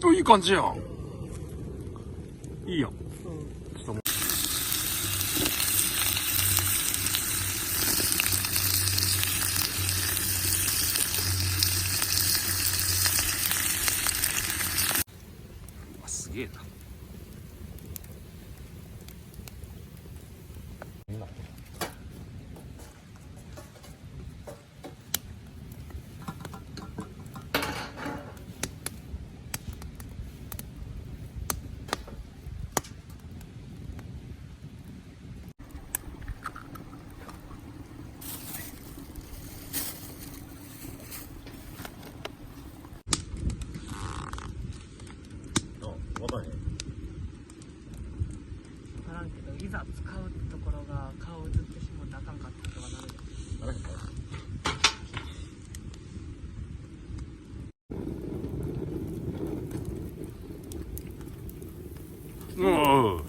お、いい感じやん。いいやん。ちょっとすげえな。わかんへん。分からんけど、いざ使うってところが顔映ってしまってあかんかったとかなるで。ならへんか。おう。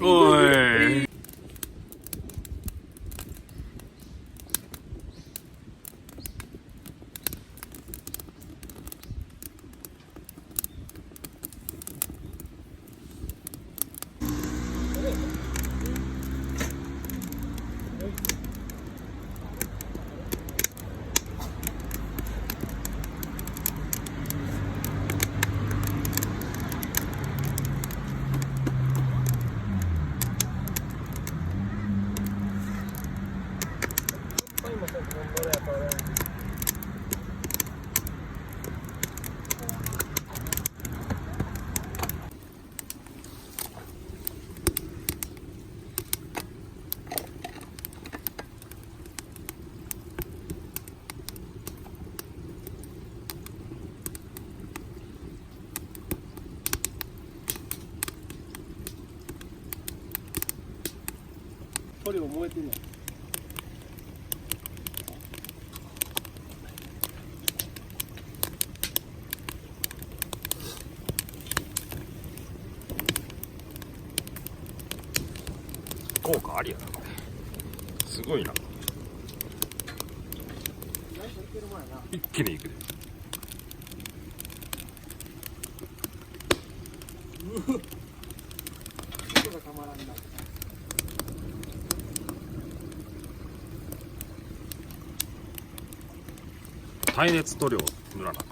おい。塗料燃えてんの。効果ありやな、これ。すごいな。一気にいくで。音がたまらんな。耐熱塗料塗らなあかん。